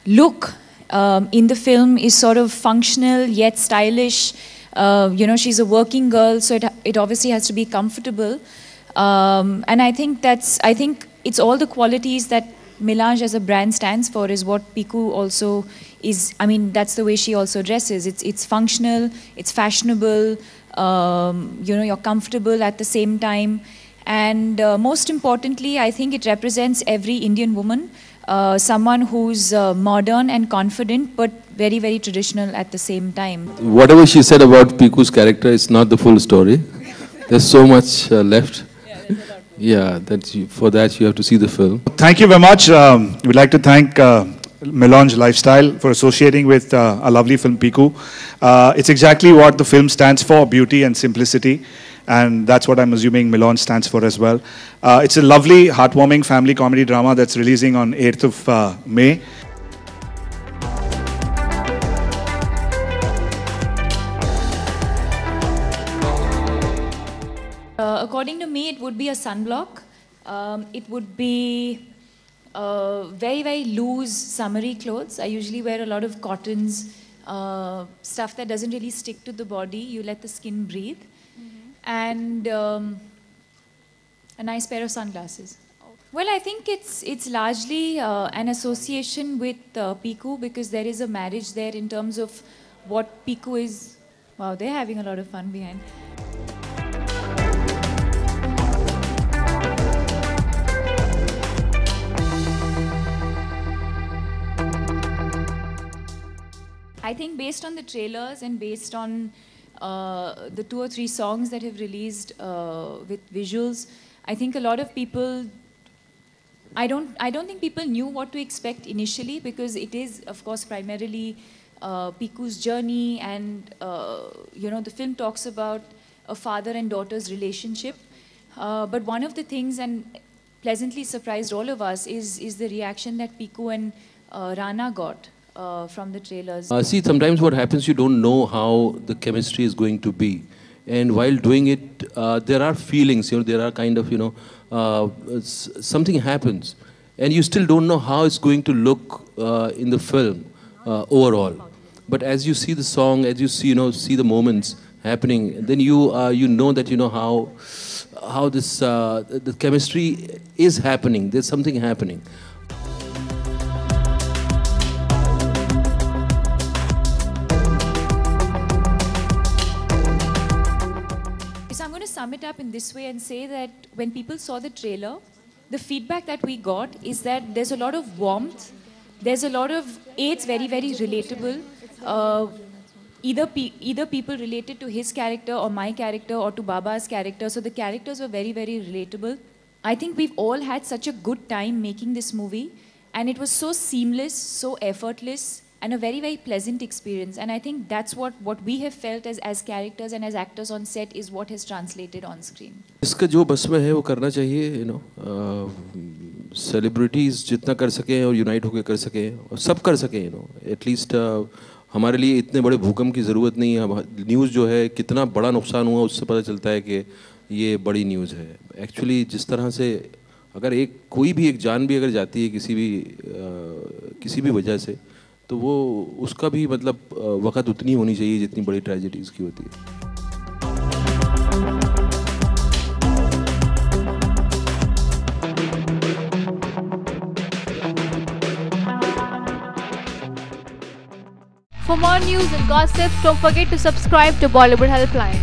look in the film is sort of functional yet stylish. She's a working girl, so it obviously has to be comfortable. And I think it's all the qualities that Melange as a brand stands for is what Piku also is. I mean, that's the way she also dresses. It's functional, it's fashionable, you're comfortable at the same time. And most importantly, I think it represents every Indian woman, someone who's modern and confident, but very, very traditional at the same time. Whatever she said about Piku's character is not the full story. There's so much left. Yeah, for that you have to see the film. Thank you very much. We'd like to thank Melange Lifestyle for associating with a lovely film, Piku. It's exactly what the film stands for, beauty and simplicity. And that's what I'm assuming Melange stands for as well. It's a lovely, heartwarming family comedy drama that's releasing on 8th of May. According to me, it would be a sunblock. It would be very, very loose, summery clothes. I usually wear a lot of cottons, stuff that doesn't really stick to the body. You let the skin breathe. And a nice pair of sunglasses. Well, I think it's largely an association with Piku, because there is a marriage there in terms of what Piku is. Wow, they're having a lot of fun behind. I think based on the trailers and based on the 2 or 3 songs that have released with visuals, I think a lot of people, I don't think people knew what to expect initially, because it is, of course, primarily Piku's journey, and the film talks about a father and daughter's relationship. But one of the things, and pleasantly surprised all of us, is the reaction that Piku and Rana got from the trailers. See, sometimes what happens, you don't know how the chemistry is going to be. And while doing it, there are feelings, there are kind of, something happens. And you still don't know how it's going to look in the film overall. But as you see the song, as you see the moments happening, then you know that, how this, the chemistry is happening. There's something happening. I'm going to sum it up in this way and say that when people saw the trailer, the feedback that we got is that there's a lot of warmth, there's a lot of, it's very, very relatable. Either people related to his character or my character or to Baba's character, so the characters were very, very relatable. I think we've all had such a good time making this movie, and it was so seamless, so effortless, and a very, very pleasant experience. And I think that's what we have felt as characters and as actors on set is what has translated on screen. इसका जो बस में है वो करना चाहिए, celebrities जितना कर सकें और unite होकर कर सकें और सब कर सकें, at least हमारे लिए इतने बड़े भूकंप की ज़रूरत नहीं है. न्यूज़ जो है कितना बड़ा नुकसान हुआ उससे पता चलता है कि ये बड़ी न्यूज़ है. एक्चुअली जिस तरह से अगर कोई भी एक जान भी अगर जाती है किसी भी वजह से, तो वो उसका भी मतलब वक़्त उतनी होनी चाहिए जितनी बड़ी ट्रेजेडीज़ की होती है. For more news and gossip, don't forget to subscribe to Bollywood Helpline.